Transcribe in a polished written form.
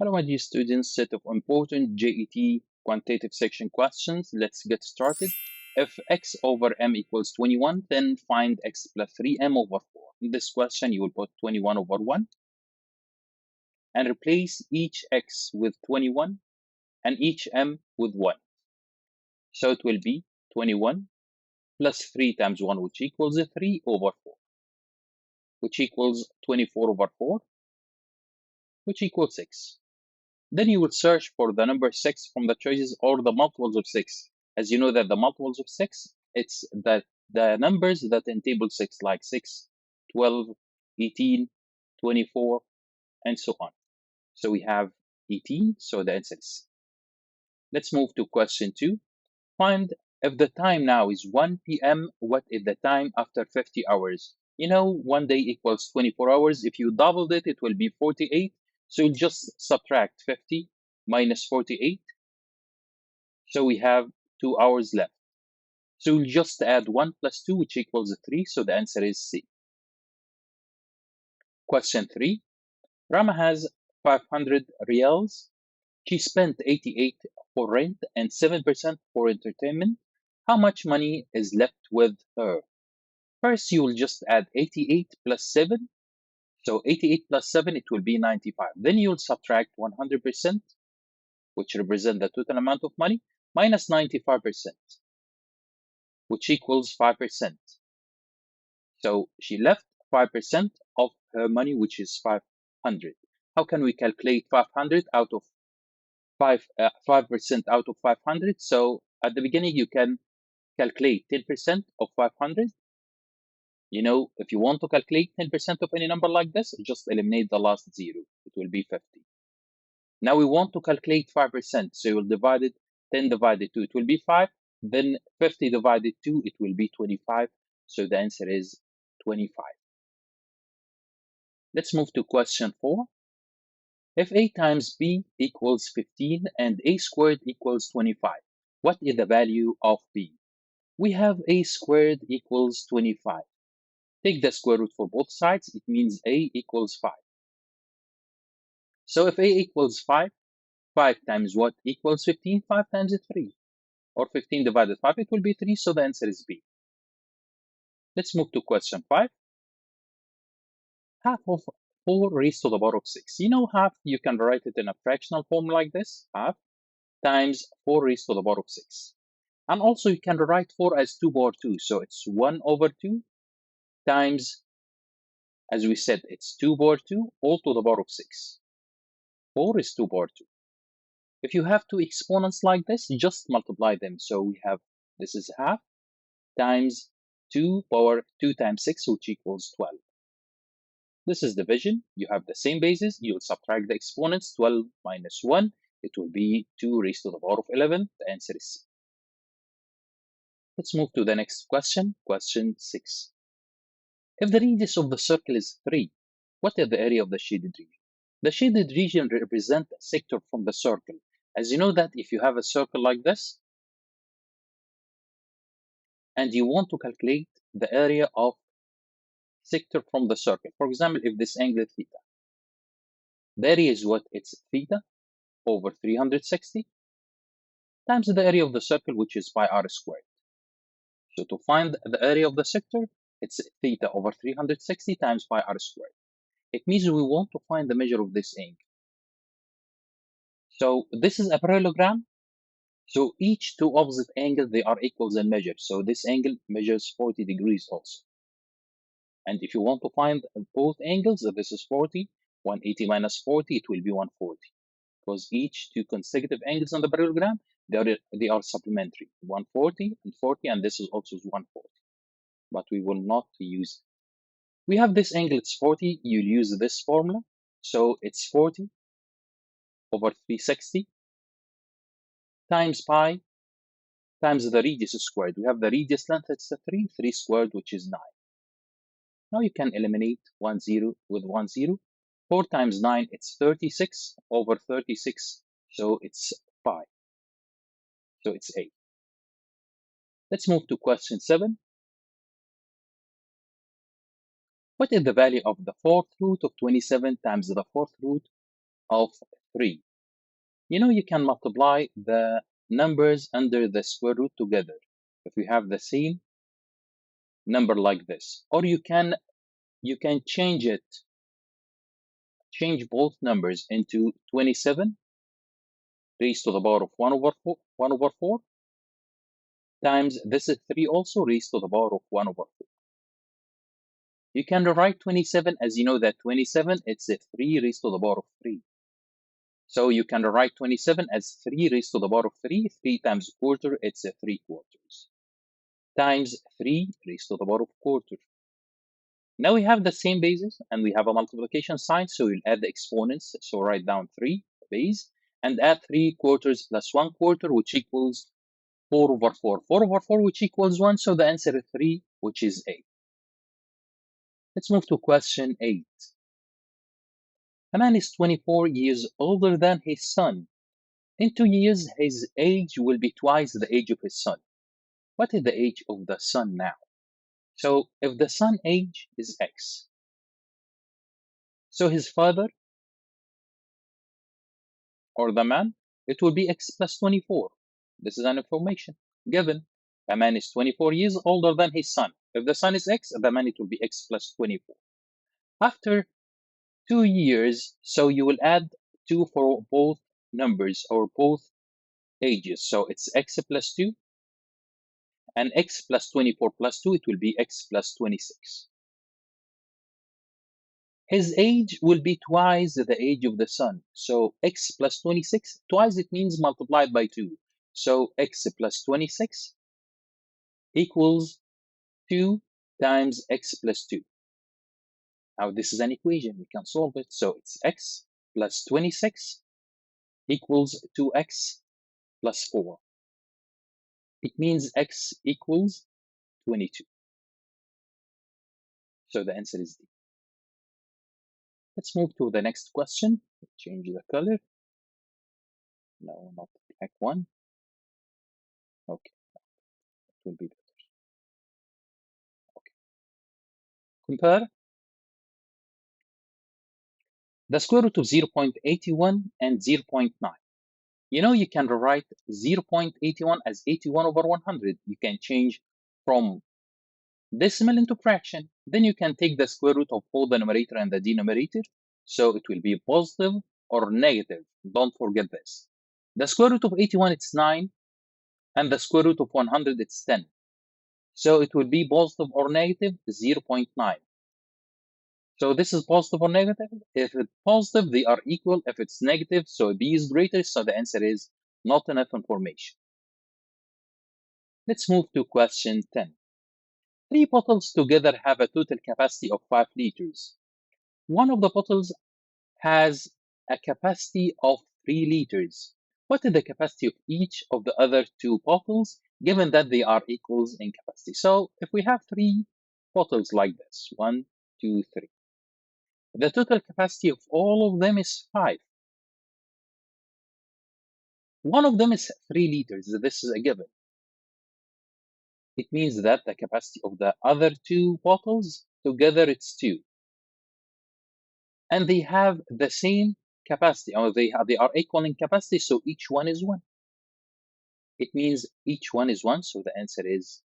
Hello, my dear students. Set of important JET quantitative section questions. Let's get started. If x over m equals 21, then find x plus 3m over 4. In this question, you will put 21 over 1 and replace each x with 21 and each m with 1. So it will be 21 plus 3 times 1, which equals 3 over 4, which equals 24 over 4, which equals 6. Then you will search for the number 6 from the choices or the multiples of 6. As you know that the multiples of 6, it's the numbers that in table 6, like 6, 12, 18, 24, and so on. So we have 18, so the answer is C. Let's move to question 2. Find if the time now is 1 p.m., what is the time after 50 hours? You know, 1 day equals 24 hours. If you doubled it, it will be 48. So you just subtract 50 minus 48. So we have 2 hours left. So we'll just add 1 plus 2, which equals 3. So the answer is C. Question 3. Rama has 500 reals. She spent 88 for rent and 7% for entertainment. How much money is left with her? First, you will just add 88 plus 7. So 88 plus 7, it will be 95. Then you'll subtract 100%, which represent the total amount of money, minus 95%, which equals 5%. So she left 5% of her money, which is 500. How can we calculate 500 out of 5% out of 500? So at the beginning, you can calculate 10% of 500. You know, if you want to calculate 10% of any number like this, just eliminate the last 0. It will be 50. Now we want to calculate 5%. So you will divide it, 10 divided 2, it will be 5. Then 50 divided 2, it will be 25. So the answer is 25. Let's move to question 4. If a times b equals 15 and a squared equals 25, what is the value of b? We have a squared equals 25. Take the square root for both sides. It means a equals 5. So if a equals 5, 5 times what equals 15? 5 times 3. Or 15 divided 5, it will be 3. So the answer is B. Let's move to question 5. Half of 4 raised to the power of 6. You know half, you can write it in a fractional form like this. Half times 4 raised to the power of 6. And also you can write 4 as 2 power 2. So it's 1 over 2 times, as we said, it's 2 power 2 all to the power of 6. 4 is 2 power 2. If you have two exponents like this, just multiply them. So we have, this is half times 2 power 2 times 6, which equals 12. This is division. You have the same basis. You'll subtract the exponents. 12 minus 1, it will be 2 raised to the power of 11. The answer is C. Let's move to the next question, question 6. If the radius of the circle is 3, what is the area of the shaded region? The shaded region represents a sector from the circle. As you know that if you have a circle like this, and you want to calculate the area of sector from the circle, for example, if this angle is theta, the area is what? It's theta over 360 times the area of the circle, which is pi r squared. So to find the area of the sector, it's theta over 360 times pi r squared. It means we want to find the measure of this angle. So this is a parallelogram. So each two opposite angles, they are equals in measure. So this angle measures 40 degrees also. And if you want to find both angles, if this is 40, 180 minus 40, it will be 140. Because each two consecutive angles on the parallelogram, they are supplementary. 140 and 40, and this is also 140. But we will not use it. We have this angle, it's 40. You'll use this formula. So it's 40 over 360 times pi times the radius squared. We have the radius length, it's 3 squared, which is 9. Now you can eliminate 1 0 with 1 0. 4 times 9, it's 36 over 36. So it's pi. So it's A. Let's move to question 7. What is the value of the fourth root of 27 times the fourth root of 3. You can multiply the numbers under the square root together if you have the same number like this, or you can change both numbers into 27 raised to the power of 1 over 4 times this is 3 also raised to the power of 1 over 4. You can rewrite 27 as you know that 27 it's a 3 raised to the power of 3. So you can write 27 as 3 raised to the power of 3. 3 times a quarter, it's a 3 quarters. Times 3 raised to the power of quarter. Now we have the same basis and we have a multiplication sign, so we'll add the exponents. So write down 3 base and add 3 quarters plus 1 quarter, which equals 4 over 4. 4 over 4, which equals 1. So the answer is 3, which is 8. Let's move to question 8. A man is 24 years older than his son. In 2 years, his age will be twice the age of his son. What is the age of the son now? So if the son age is X, so his father or the man, it will be X plus 24. This is an information given. A man is 24 years older than his son. If the son is X, the man it will be X plus 24. After 2 years, so you will add 2 for both numbers or both ages. So it's X plus 2 and X plus 24 plus 2, it will be X plus 26. His age will be twice the age of the son. So X plus 26, twice it means multiplied by 2. So X plus 26 equals 2 times X plus 2. Now this is an equation, we can solve it. So it's X plus 26 equals 2X plus 4. It means X equals 22. So the answer is D. Let's move to the next question. Change the color. No, not the black one. Okay, it will be better. Okay. Compare the square root of 0.81 and 0.9. You can rewrite 0.81 as 81 over 100. You can change from decimal into fraction. Then you can take the square root of both the numerator and the denominator. So it will be positive or negative. Don't forget this. The square root of 81, it's 9. And the square root of 100, it's 10. So it will be positive or negative 0.9. So this is positive or negative. If it's positive, they are equal. If it's negative, so B is greater. So the answer is not enough information. Let's move to question 10. 3 bottles together have a total capacity of 5 liters. One of the bottles has a capacity of 3 liters. What is the capacity of each of the other 2 bottles, given that they are equals in capacity? So if we have 3 bottles like this, 1, 2, 3. The total capacity of all of them is 5. One of them is 3 liters. This is a given. It means that the capacity of the other 2 bottles together it's 2. And they have the same capacity, or they are equal in capacity, so each one is 1. It means each one is 1, so the answer is